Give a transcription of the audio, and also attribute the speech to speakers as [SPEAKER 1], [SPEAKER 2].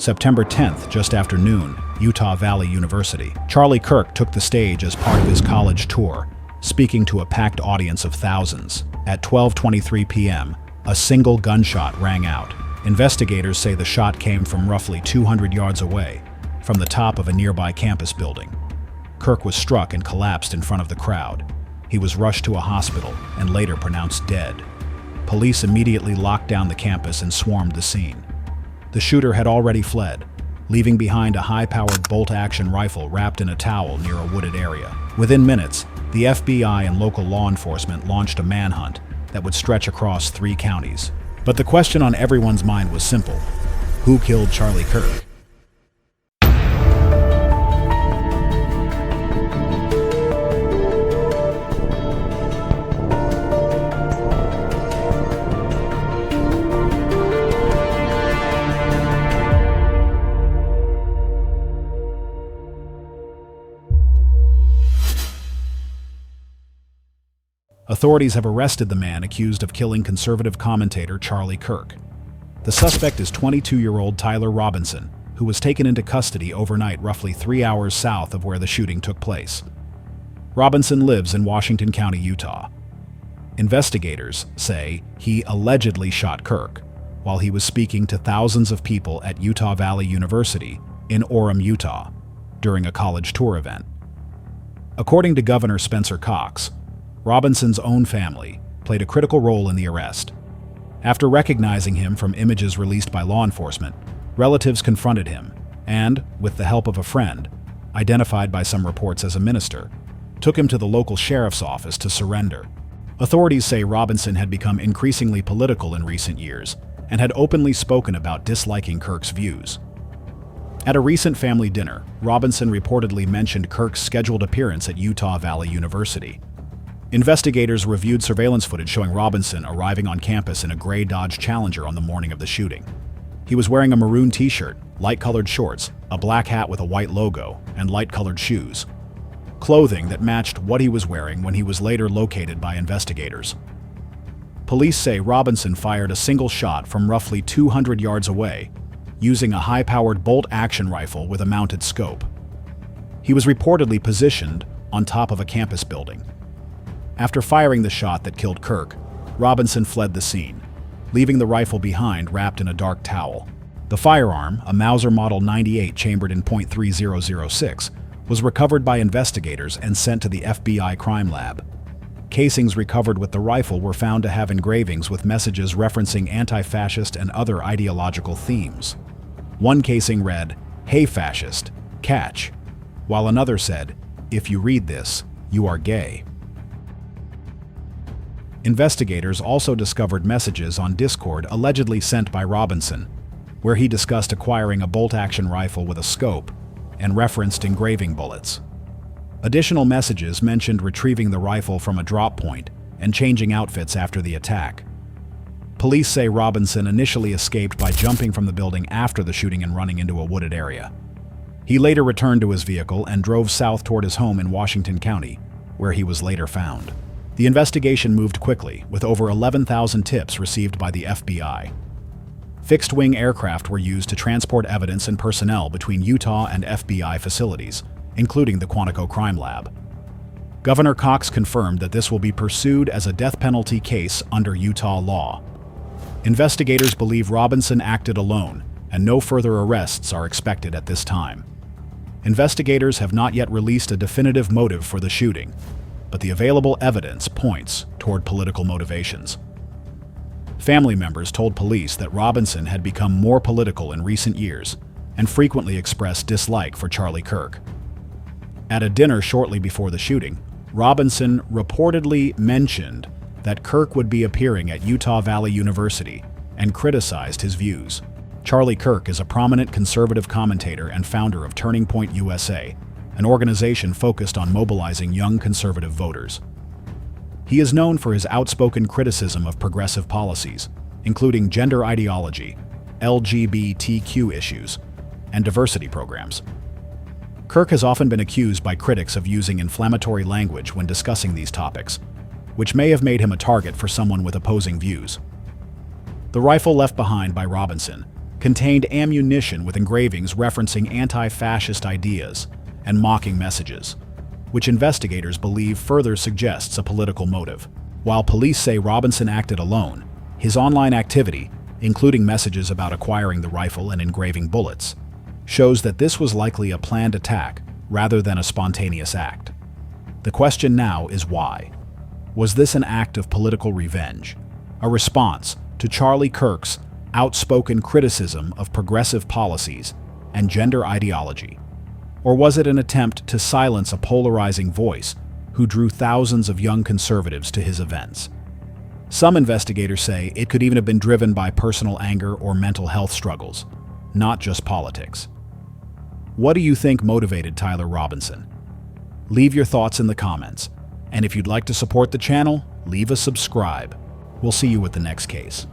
[SPEAKER 1] September 10th, just after noon, Utah Valley University. Charlie Kirk took the stage as part of his college tour, speaking to a packed audience of thousands. At 12:23 p.m., a single gunshot rang out. Investigators say the shot came from roughly 200 yards away, from the top of a nearby campus building. Kirk was struck and collapsed in front of the crowd. He was rushed to a hospital and later pronounced dead. Police immediately locked down the campus and swarmed the scene. The shooter had already fled, leaving behind a high-powered bolt-action rifle wrapped in a towel near a wooded area. Within minutes, the FBI and local law enforcement launched a manhunt that would stretch across 3 counties. But the question on everyone's mind was simple: who killed Charlie Kirk? Authorities have arrested the man accused of killing conservative commentator Charlie Kirk. The suspect is 22-year-old Tyler Robinson, who was taken into custody overnight roughly 3 hours south of where the shooting took place. Robinson lives in Washington County, Utah. Investigators say he allegedly shot Kirk while he was speaking to thousands of people at Utah Valley University in Orem, Utah, during a college tour event. According to Governor Spencer Cox, Robinson's own family played a critical role in the arrest. After recognizing him from images released by law enforcement, relatives confronted him and, with the help of a friend, identified by some reports as a minister, took him to the local sheriff's office to surrender. Authorities say Robinson had become increasingly political in recent years and had openly spoken about disliking Kirk's views. At a recent family dinner, Robinson reportedly mentioned Kirk's scheduled appearance at Utah Valley University. Investigators reviewed surveillance footage showing Robinson arriving on campus in a gray Dodge Challenger on the morning of the shooting. He was wearing a maroon t-shirt, light-colored shorts, a black hat with a white logo, and light-colored shoes. Clothing that matched what he was wearing when he was later located by investigators. Police say Robinson fired a single shot from roughly 200 yards away, using a high-powered bolt-action rifle with a mounted scope. He was reportedly positioned on top of a campus building. After firing the shot that killed Kirk, Robinson fled the scene, leaving the rifle behind wrapped in a dark towel. The firearm, a Mauser Model 98 chambered in .3006, was recovered by investigators and sent to the FBI crime lab. Casings recovered with the rifle were found to have engravings with messages referencing anti-fascist and other ideological themes. One casing read, "Hey fascist, catch," while another said, "If you read this, you are gay." Investigators also discovered messages on Discord allegedly sent by Robinson, where he discussed acquiring a bolt-action rifle with a scope and referenced engraving bullets. Additional messages mentioned retrieving the rifle from a drop point and changing outfits after the attack. Police say Robinson initially escaped by jumping from the building after the shooting and running into a wooded area. He later returned to his vehicle and drove south toward his home in Washington County, where he was later found. The investigation moved quickly, with over 11,000 tips received by the FBI. Fixed-wing aircraft were used to transport evidence and personnel between Utah and FBI facilities, including the Quantico Crime Lab. Governor Cox confirmed that this will be pursued as a death penalty case under Utah law. Investigators believe Robinson acted alone, and no further arrests are expected at this time. Investigators have not yet released a definitive motive for the shooting, but the available evidence points toward political motivations. Family members told police that Robinson had become more political in recent years and frequently expressed dislike for Charlie Kirk. At a dinner shortly before the shooting, Robinson reportedly mentioned that Kirk would be appearing at Utah Valley University and criticized his views. Charlie Kirk is a prominent conservative commentator and founder of Turning Point USA, an organization focused on mobilizing young conservative voters. He is known for his outspoken criticism of progressive policies, including gender ideology, LGBTQ issues, and diversity programs. Kirk has often been accused by critics of using inflammatory language when discussing these topics, which may have made him a target for someone with opposing views. The rifle left behind by Robinson contained ammunition with engravings referencing anti-fascist ideas and mocking messages, which investigators believe further suggests a political motive. While police say Robinson acted alone, his online activity, including messages about acquiring the rifle and engraving bullets, shows that this was likely a planned attack rather than a spontaneous act. The question now is why? Was this an act of political revenge, a response to Charlie Kirk's outspoken criticism of progressive policies and gender ideology? Or was it an attempt to silence a polarizing voice who drew thousands of young conservatives to his events? Some investigators say it could even have been driven by personal anger or mental health struggles, not just politics. What do you think motivated Tyler Robinson? Leave your thoughts in the comments, and if you'd like to support the channel, leave a subscribe. We'll see you with the next case.